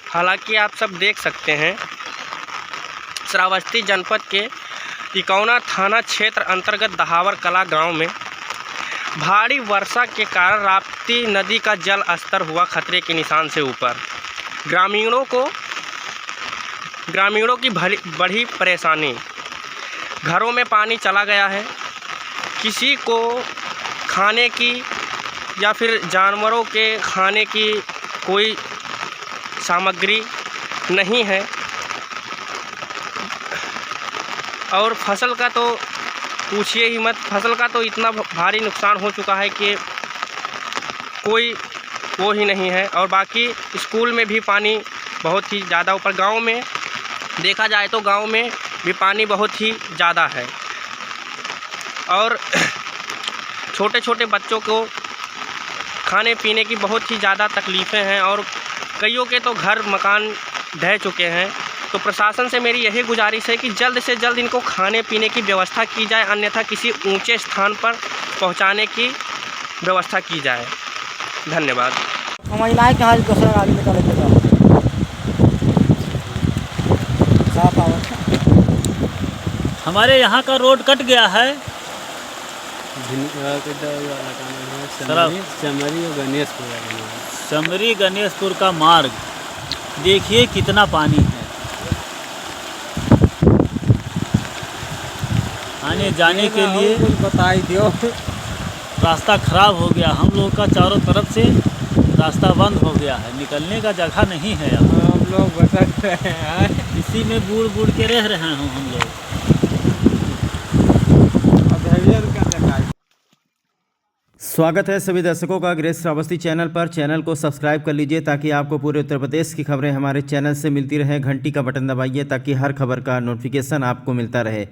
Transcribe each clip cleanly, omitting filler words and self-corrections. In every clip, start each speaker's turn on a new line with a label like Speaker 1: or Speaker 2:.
Speaker 1: हालांकि आप सब देख सकते हैं श्रावस्ती जनपद के तिकोना थाना क्षेत्र अंतर्गत दहावर कला गांव में भारी वर्षा के कारण राप्ती नदी का जल स्तर हुआ खतरे के निशान से ऊपर। ग्रामीणों की बड़ी परेशानी, घरों में पानी चला गया है, किसी को खाने की या फिर जानवरों के खाने की कोई सामग्री नहीं है और फसल का तो पूछिए ही मत। फसल का तो इतना भारी नुकसान हो चुका है कि कोई वो ही नहीं है। और बाकी स्कूल में भी पानी बहुत ही ज़्यादा ऊपर, गांव में देखा जाए तो गांव में भी पानी बहुत ही ज़्यादा है और छोटे छोटे बच्चों को खाने पीने की बहुत ही ज़्यादा तकलीफ़ें हैं और कईयों के तो घर मकान ढह चुके हैं। तो प्रशासन से मेरी यही गुजारिश है कि जल्द से जल्द इनको खाने पीने की व्यवस्था की जाए, अन्यथा किसी ऊंचे स्थान पर पहुंचाने की व्यवस्था की जाए। धन्यवाद।
Speaker 2: हमारे यहाँ का रोड कट गया है, समरी गणेशपुर का मार्ग देखिए कितना पानी है। आने जाने के लिए
Speaker 3: बताई दो,
Speaker 2: रास्ता खराब हो गया। हम लोग का चारों तरफ से रास्ता बंद हो गया है, निकलने का जगह नहीं है। अब
Speaker 3: हम लोग भटक रहे हैं,
Speaker 2: इसी में बूढ़ बूढ़ के रह रहे हैं हम लोग।
Speaker 4: स्वागत है सभी दर्शकों का ग्रेस श्रावस्ती चैनल पर। चैनल को सब्सक्राइब कर लीजिए ताकि आपको पूरे उत्तर प्रदेश की खबरें हमारे चैनल से मिलती रहे। घंटी का बटन दबाइए ताकि हर खबर का नोटिफिकेशन आपको मिलता रहे।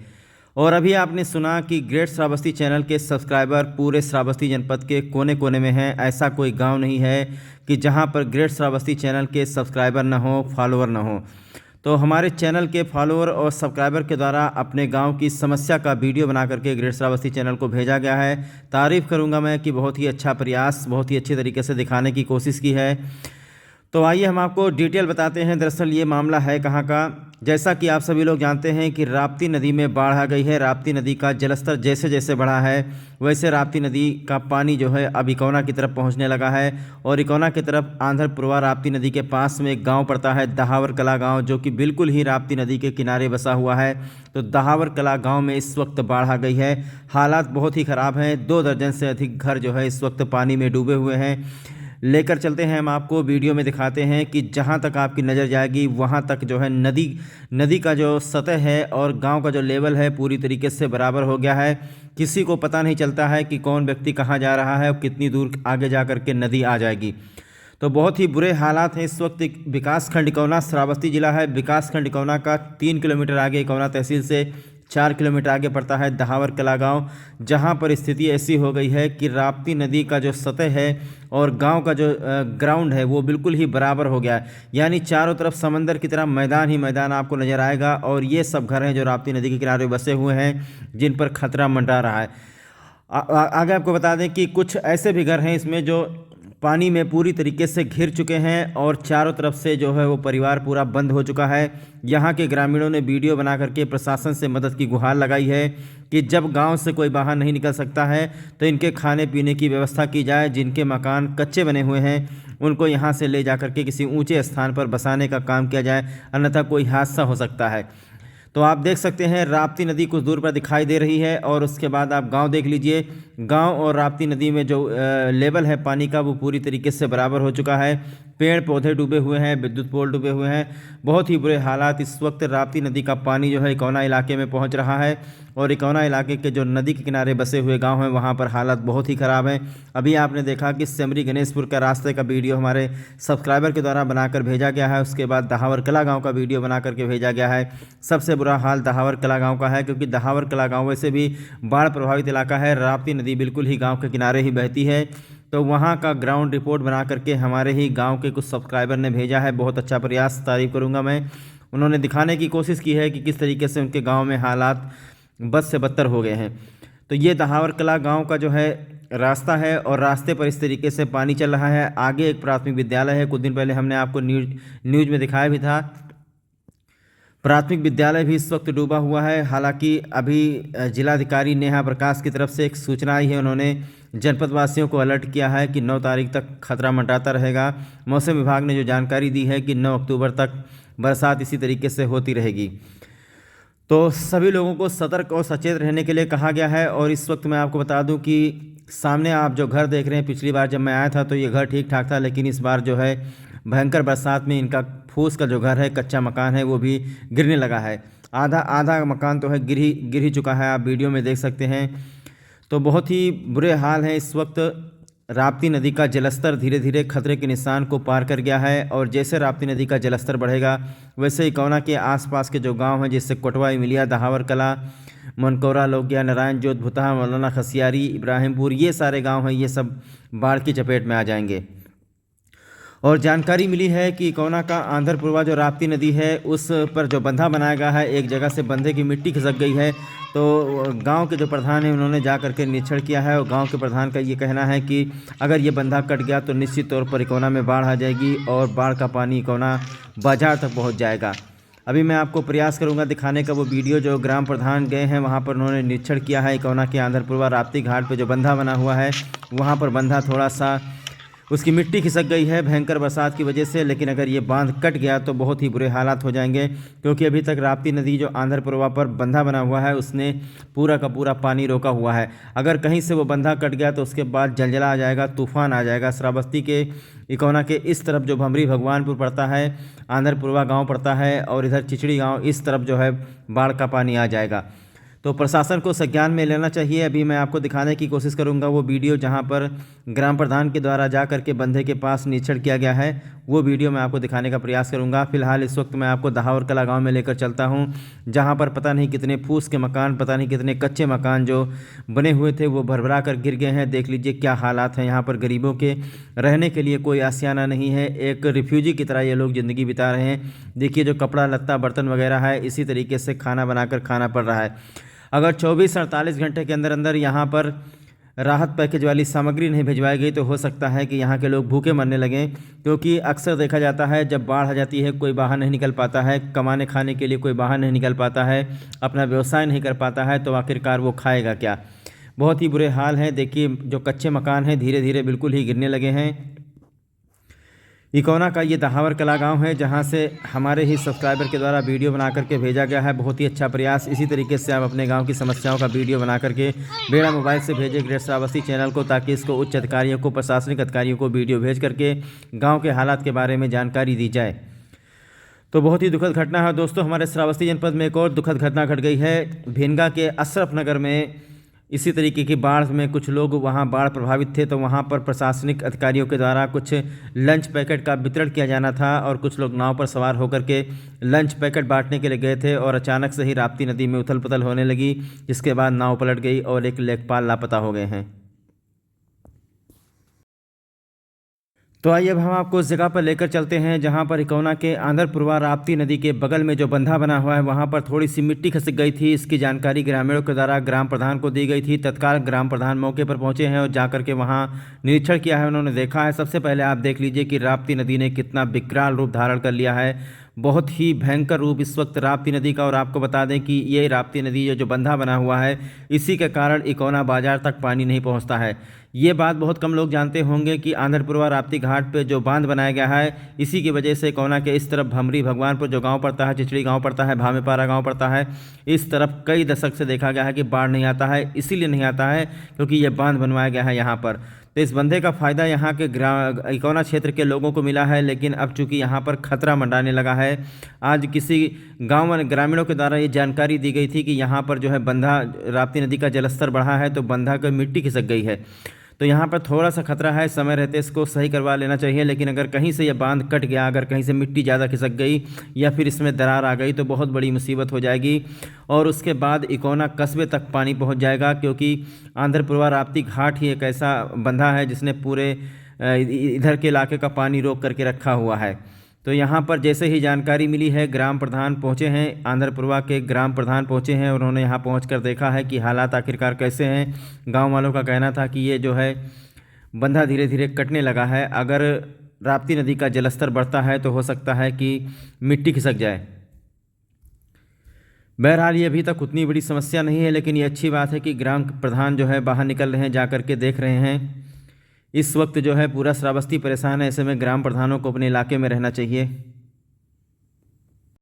Speaker 4: और अभी आपने सुना कि ग्रेट श्रावस्ती चैनल के सब्सक्राइबर पूरे श्रावस्ती जनपद के कोने कोने में हैं। ऐसा कोई गांव नहीं है कि जहां पर ग्रेट श्रावस्ती चैनल के सब्सक्राइबर न हो, फॉलोअर न हो। तो हमारे चैनल के फॉलोअर और सब्सक्राइबर के द्वारा अपने गांव की समस्या का वीडियो बना करके ग्रेट श्रावस्ती चैनल को भेजा गया है। तारीफ़ करूंगा मैं कि बहुत ही अच्छा प्रयास, बहुत ही अच्छे तरीके से दिखाने की कोशिश की है। तो आइए हम आपको डिटेल बताते हैं। दरअसल ये मामला है कहाँ का। जैसा कि आप सभी लोग जानते हैं कि राप्ती नदी में बाढ़ आ गई है। राप्ती नदी का जलस्तर जैसे जैसे बढ़ा है वैसे राप्ती नदी का पानी जो है अब इकोना की तरफ पहुंचने लगा है। और इकोना की तरफ आंध्रपुरवा राप्ती नदी के पास में एक गांव पड़ता है दहावर कला गांव, जो कि बिल्कुल ही राप्ती नदी के किनारे बसा हुआ है। तो दहावर कला गाँव में इस वक्त बाढ़ आ गई है। हालात बहुत ही ख़राब हैं। 2 दर्जन से अधिक घर जो है इस वक्त पानी में डूबे हुए हैं। लेकर चलते हैं हम आपको, वीडियो में दिखाते हैं कि जहां तक आपकी नज़र जाएगी वहां तक जो है नदी का जो सतह है और गांव का जो लेवल है पूरी तरीके से बराबर हो गया है। किसी को पता नहीं चलता है कि कौन व्यक्ति कहां जा रहा है और कितनी दूर आगे जा कर के नदी आ जाएगी। तो बहुत ही बुरे हालात हैं इस वक्त। विकासखंड इकोना श्रावस्ती जिला है। विकासखंड इकोना का 3 किलोमीटर आगे इकोना तहसील से 4 किलोमीटर आगे पड़ता है दहावर कला गांव, जहां पर स्थिति ऐसी हो गई है कि राप्ती नदी का जो सतह है और गांव का जो ग्राउंड है वो बिल्कुल ही बराबर हो गया है। यानी चारों तरफ समंदर की तरह मैदान ही मैदान आपको नज़र आएगा। और ये सब घर हैं जो राप्ती नदी के किनारे बसे हुए हैं, जिन पर खतरा मंडरा रहा है। आगे आपको बता दें कि कुछ ऐसे भी घर हैं इसमें जो पानी में पूरी तरीके से घिर चुके हैं और चारों तरफ से जो है वो परिवार पूरा बंद हो चुका है। यहाँ के ग्रामीणों ने वीडियो बना करके प्रशासन से मदद की गुहार लगाई है कि जब गांव से कोई बाहर नहीं निकल सकता है तो इनके खाने पीने की व्यवस्था की जाए। जिनके मकान कच्चे बने हुए हैं उनको यहाँ से ले जा करके किसी ऊँचे स्थान पर बसाने का काम किया जाए, अन्यथा कोई हादसा हो सकता है। तो आप देख सकते हैं राप्ती नदी कुछ दूर पर दिखाई दे रही है और उसके बाद आप गांव देख लीजिए। गांव और राप्ती नदी में जो लेवल है पानी का वो पूरी तरीके से बराबर हो चुका है। पेड़ पौधे डूबे हुए हैं, विद्युत पोल डूबे हुए हैं। बहुत ही बुरे हालात इस वक्त। राप्ती नदी का पानी जो है इकोना इलाके में पहुंच रहा है और इकोना इलाके के जो नदी के किनारे बसे हुए गांव हैं वहां पर हालात बहुत ही ख़राब हैं। अभी आपने देखा कि समरी गणेशपुर का रास्ते का वीडियो हमारे सब्सक्राइबर के द्वारा बनाकर भेजा गया है। उसके बाद दहावर कला गाँव का वीडियो बना करके भेजा गया है। सबसे बुरा हाल दहावर कला गाँव का है, क्योंकि दहावर कला गाँव वैसे भी बाढ़ प्रभावित इलाका है। राप्ती नदी बिल्कुल ही गाँव के किनारे ही बहती है। तो वहाँ का ग्राउंड रिपोर्ट बना करके हमारे ही गांव के कुछ सब्सक्राइबर ने भेजा है। बहुत अच्छा प्रयास, तारीफ़ करूँगा मैं। उन्होंने दिखाने की कोशिश की है कि किस तरीके से उनके गांव में हालात बद से बदतर हो गए हैं। तो ये दहावर कला गांव का जो है रास्ता है और रास्ते पर इस तरीके से पानी चल रहा है। आगे एक प्राथमिक विद्यालय है, कुछ दिन पहले हमने आपको न्यूज़ में दिखाया भी था। प्राथमिक विद्यालय भी इस वक्त डूबा हुआ है। हालांकि अभी जिलाधिकारी नेहा प्रकाश की तरफ से एक सूचना आई है, उन्होंने जनपद वासियों को अलर्ट किया है कि 9 तारीख तक खतरा मंडराता रहेगा। मौसम विभाग ने जो जानकारी दी है कि 9 अक्टूबर तक बरसात इसी तरीके से होती रहेगी। तो सभी लोगों को सतर्क और सचेत रहने के लिए कहा गया है। और इस वक्त मैं आपको बता दूं कि सामने आप जो घर देख रहे हैं, पिछली बार जब मैं आया था तो ये घर ठीक ठाक था, लेकिन इस बार जो है भयंकर बरसात में इनका फूस का जो घर है, कच्चा मकान है, वो भी गिरने लगा है। आधा मकान तो है गिर ही चुका है, आप वीडियो में देख सकते हैं। तो बहुत ही बुरे हाल हैं। इस वक्त राप्ती नदी का जलस्तर धीरे धीरे खतरे के निशान को पार कर गया है और जैसे राप्ती नदी का जलस्तर बढ़ेगा वैसे इकौना के आसपास के जो गांव हैं, जैसे कोटवा, इमिलिया, दहावर कला, मनकौरा, लोगिया, नारायण जोत, भुतहा, मौलाना खसियारी, इब्राहिमपुर, ये सारे गांव हैं, ये सब बाढ़ की चपेट में आ जाएंगे। और जानकारी मिली है कि इकौना का आंध्रपुरवा जो राप्ती नदी है उस पर जो बंधा बनाया गया है, एक जगह से बंधे की मिट्टी खिसक गई है। तो गांव के जो प्रधान हैं उन्होंने जा करके निरीक्षण किया है और गांव के प्रधान का ये कहना है कि अगर ये बंधा कट गया तो निश्चित तौर पर इकौना में बाढ़ आ जाएगी और बाढ़ का पानी इकौना बाजार तक पहुँच जाएगा। अभी मैं आपको प्रयास करूंगा दिखाने का वो वीडियो जो ग्राम प्रधान गए हैं, वहाँ पर उन्होंने निरीक्षण किया है। इकौना के आंध्रपुरवा राप्ती घाट पर जो बंधा बना हुआ है वहाँ पर बंधा थोड़ा सा उसकी मिट्टी खिसक गई है भयंकर बरसात की वजह से, लेकिन अगर ये बांध कट गया तो बहुत ही बुरे हालात हो जाएंगे, क्योंकि अभी तक राप्ती नदी जो आंध्रपुरवा पर बंधा बना हुआ है उसने पूरा का पूरा पानी रोका हुआ है। अगर कहीं से वो बंधा कट गया तो उसके बाद जलजला आ जाएगा, तूफान आ जाएगा। श्रावस्ती के इकौना के इस तरफ जो भमरी भगवानपुर पड़ता है, आंध्रपुरवा गाँव पड़ता है और इधर चिचड़ी गाँव, इस तरफ जो है बाढ़ का पानी आ जाएगा। तो प्रशासन को संज्ञान में लेना चाहिए। अभी मैं आपको दिखाने की कोशिश करूंगा वो वीडियो जहां पर ग्राम प्रधान के द्वारा जा करके बंधे के पास निरीक्षण किया गया है, वो वीडियो मैं आपको दिखाने का प्रयास करूंगा। फिलहाल इस वक्त मैं आपको दहावर कला गांव में लेकर चलता हूं, जहां पर पता नहीं कितने फूस के मकान, पता नहीं कितने कच्चे मकान जो बने हुए थे वो भरभरा कर गिर गए हैं। देख लीजिए क्या हालात हैं यहाँ पर। गरीबों के रहने के लिए कोई आशियाना नहीं है, एक रिफ्यूजी की तरह ये लोग ज़िंदगी बिता रहे हैं। देखिए जो कपड़ा लत्ता बर्तन वगैरह है, इसी तरीके से खाना बनाकर खाना पड़ रहा है। अगर 24-48 घंटे के अंदर अंदर यहाँ पर राहत पैकेज वाली सामग्री नहीं भिजवाई गई तो हो सकता है कि यहाँ के लोग भूखे मरने लगें, क्योंकि अक्सर देखा जाता है जब बाढ़ आ जाती है कोई बाहर नहीं निकल पाता है, कमाने खाने के लिए कोई बाहर नहीं निकल पाता है, अपना व्यवसाय नहीं कर पाता है, तो आखिरकार वो खाएगा क्या। बहुत ही बुरे हाल हैं। देखिए जो कच्चे मकान हैं धीरे धीरे बिल्कुल ही गिरने लगे हैं। इकौना का ये दहावर कला गांव है, जहां से हमारे ही सब्सक्राइबर के द्वारा वीडियो बना करके भेजा गया है। बहुत ही अच्छा प्रयास। इसी तरीके से आप अपने गांव की समस्याओं का वीडियो बना करके बेड़ा मोबाइल से भेजें ग्रेट श्रावस्ती चैनल को, ताकि इसको उच्च अधिकारियों को, प्रशासनिक अधिकारियों को वीडियो भेज करके गाँव के हालात के बारे में जानकारी दी जाए। तो बहुत ही दुखद घटना है दोस्तों। हमारे श्रावस्ती जनपद में एक और दुखद घटना घट गई है। भिनगा के अशरफ नगर में इसी तरीके की बाढ़ में कुछ लोग वहां बाढ़ प्रभावित थे, तो वहां पर प्रशासनिक अधिकारियों के द्वारा कुछ लंच पैकेट का वितरण किया जाना था और कुछ लोग नाव पर सवार होकर के लंच पैकेट बांटने के लिए गए थे और अचानक से ही राप्ती नदी में उथल पुथल होने लगी, जिसके बाद नाव पलट गई और एक लेखपाल लापता हो गए हैं। तो आइए अब हम आपको उस जगह पर लेकर चलते हैं जहां पर इकौना के आंध्रपुरवा राप्ती नदी के बगल में जो बंधा बना हुआ है वहां पर थोड़ी सी मिट्टी खिसक गई थी। इसकी जानकारी ग्रामीणों के द्वारा ग्राम प्रधान को दी गई थी। तत्काल ग्राम प्रधान मौके पर पहुंचे हैं और जाकर के वहां निरीक्षण किया है, उन्होंने देखा है। सबसे पहले आप देख लीजिए कि राप्ती नदी ने कितना विकराल रूप धारण कर लिया है, बहुत ही भयंकर रूप इस वक्त राप्ती नदी का। और आपको बता दें कि ये राप्ती नदी जो बंधा बना हुआ है, इसी के कारण इकौना बाजार तक पानी नहीं पहुंचता है। ये बात बहुत कम लोग जानते होंगे कि आंध्रपुरवा राप्ती घाट पे जो बांध बनाया गया है, इसी की वजह से इकौना के इस तरफ भमरी भगवानपुर जो गांव पड़ता है, चिचड़ी गांव पड़ता है, भामेपारा गांव पड़ता है, इस तरफ कई दशक से देखा गया है कि बाढ़ नहीं आता है। इसीलिए नहीं आता है क्योंकि ये बांध बनवाया गया है यहाँ पर। तो इस बंधे का फ़ायदा यहाँ के इकौना क्षेत्र के लोगों को मिला है, लेकिन अब चूंकि यहाँ पर खतरा मंडाने लगा है। आज किसी गांव में ग्रामीणों के द्वारा ये जानकारी दी गई थी कि यहाँ पर जो है बंधा राप्ती नदी का जलस्तर बढ़ा है, तो बंधा की मिट्टी खिसक गई है। तो यहाँ पर थोड़ा सा खतरा है, समय रहते इसको सही करवा लेना चाहिए। लेकिन अगर कहीं से यह बांध कट गया, अगर कहीं से मिट्टी ज़्यादा खिसक गई या फिर इसमें दरार आ गई तो बहुत बड़ी मुसीबत हो जाएगी और उसके बाद इकौना कस्बे तक पानी पहुँच जाएगा, क्योंकि आंध्रपुरवा राप्ती घाट ही एक ऐसा बंधा है जिसने पूरे इधर के इलाके का पानी रोक करके रखा हुआ है। तो यहाँ पर जैसे ही जानकारी मिली है, ग्राम प्रधान पहुँचे हैं, आंध्रपुरवा के ग्राम प्रधान पहुँचे हैं। उन्होंने यहाँ पहुँचकर देखा है कि हालात आखिरकार कैसे हैं। गांव वालों का कहना था कि ये जो है बंधा धीरे धीरे कटने लगा है। अगर राप्ती नदी का जलस्तर बढ़ता है तो हो सकता है कि मिट्टी खिसक जाए। बहरहाल ये अभी तक उतनी बड़ी समस्या नहीं है, लेकिन ये अच्छी बात है कि ग्राम प्रधान जो है बाहर निकल रहे हैं, जा कर के देख रहे हैं। इस वक्त जो है पूरा श्रावस्ती परेशान है, ऐसे में ग्राम प्रधानों को अपने इलाके में रहना चाहिए।